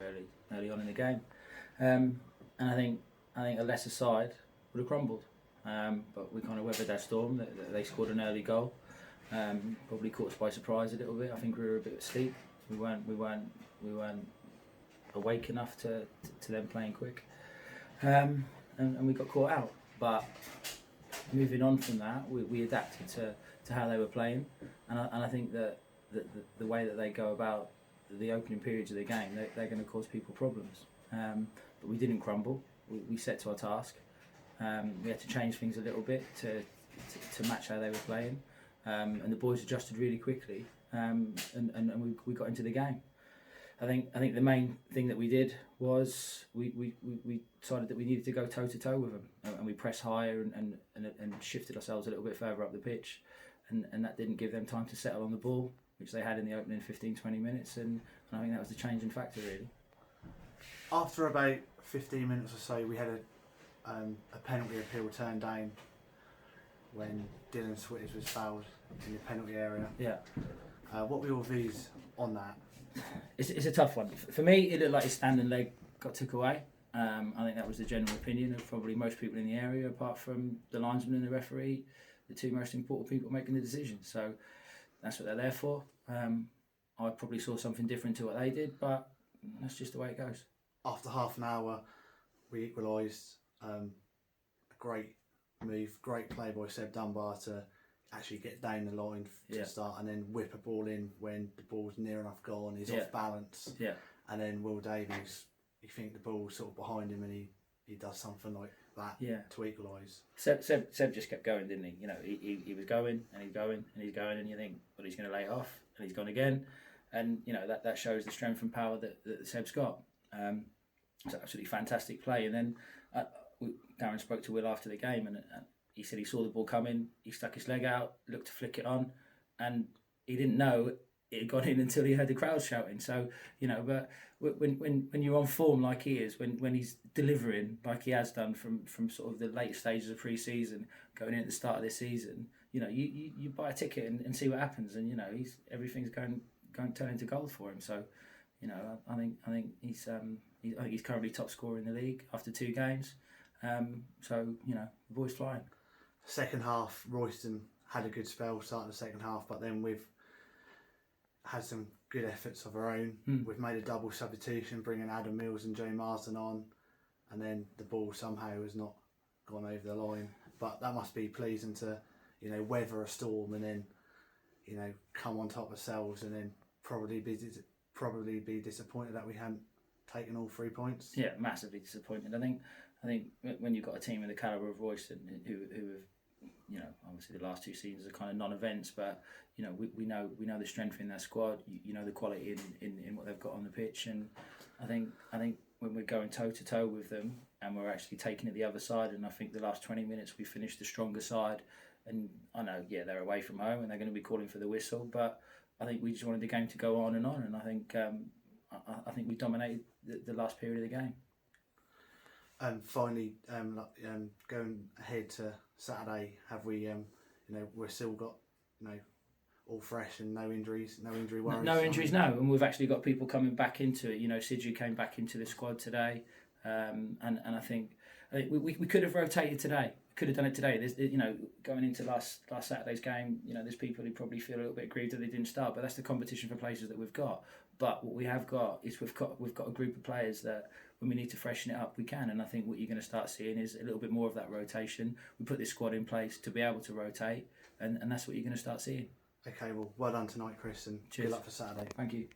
early on in the game, and I think a lesser side would have crumbled. But we kind of weathered that storm. They scored an early goal. Probably caught us by surprise a little bit. I think we were a bit asleep. We weren't awake enough to them playing quick, and we got caught out. But moving on from that, we adapted to how they were playing, and I think that the way that they go about the opening periods of the game, they're going to cause people problems. But we didn't crumble. We set to our task. We had to change things a little bit to match how they were playing, and the boys adjusted really quickly, and we got into the game. I think the main thing that we did was we decided that we needed to go toe to toe with them, and we pressed higher and shifted ourselves a little bit further up the pitch, and that didn't give them time to settle on the ball, which they had in the opening 15-20 minutes, and I think that was the changing factor really. After about 15 minutes or so, we had a penalty appeal turned down when Dylan Switters was fouled in the penalty area. Yeah. What were your views on that? It's a tough one. For me, it looked like his standing leg got took away. I think that was the general opinion of probably most people in the area, apart from the linesman and the referee, the two most important people making the decision. So that's what they're there for. I probably saw something different to what they did, but that's just the way it goes. After half an hour, we equalised. A great move, great play by Seb Dunbar to actually get down the line to start, and then whip a ball in when the ball's near enough goal and he's off balance. Yeah. And then Will Davies, you think the ball's sort of behind him, and he does something like that to equalise. Seb just kept going, didn't he? You know, he was going and he's going and he's going, and you think, well, he's going to lay it off, and he's gone again, and you know that shows the strength and power that Seb's got. It's an absolutely fantastic play, and then Darren spoke to Will after the game, and he said he saw the ball coming, he stuck his leg out, looked to flick it on, and he didn't know it had gone in until he heard the crowd shouting. So, you know, but when you're on form like he is, when he's delivering like he has done from sort of the late stages of pre-season, going in at the start of this season, you know, you buy a ticket and see what happens, and you know, everything's going to turn into gold for him. So, you know, I think he's currently top scorer in the league after 2 games. So, you know, the boy's flying. Second half, Royston had a good spell starting the second half, but then we've had some good efforts of our own. We've made a double substitution, bringing Adam Mills and Joe Marsden on, and then the ball somehow has not gone over the line. But that must be pleasing to, you know, weather a storm and then, you know, come on top ourselves, and then probably be disappointed that we hadn't taken all 3 points. Yeah, massively disappointed. I think when you've got a team of the calibre of Royston who have, you know, obviously the last 2 seasons are kind of non-events, but you know, we know the strength in their squad. You know the quality in what they've got on the pitch, and I think when we're going toe to toe with them and we're actually taking it the other side, and I think the last 20 minutes we finished the stronger side. And I know, they're away from home and they're going to be calling for the whistle, but I think we just wanted the game to go on, and I think we dominated the last period of the game. And finally, going ahead to Saturday, have we, you know, we've still got, you know, all fresh and no injuries, no injury worries? No injuries, no. And we've actually got people coming back into it. You know, Sidju came back into the squad today, and I think we could have rotated today. Could have done it today. There's, you know, going into last Saturday's game, you know, there's people who probably feel a little bit aggrieved that they didn't start, but that's the competition for places that we've got. But what we have got is we've got a group of players that when we need to freshen it up, we can. And I think what you're going to start seeing is a little bit more of that rotation. We put this squad in place to be able to rotate, and that's what you're going to start seeing. Okay, well done tonight, Chris, and cheers. Good luck for Saturday. Thank you.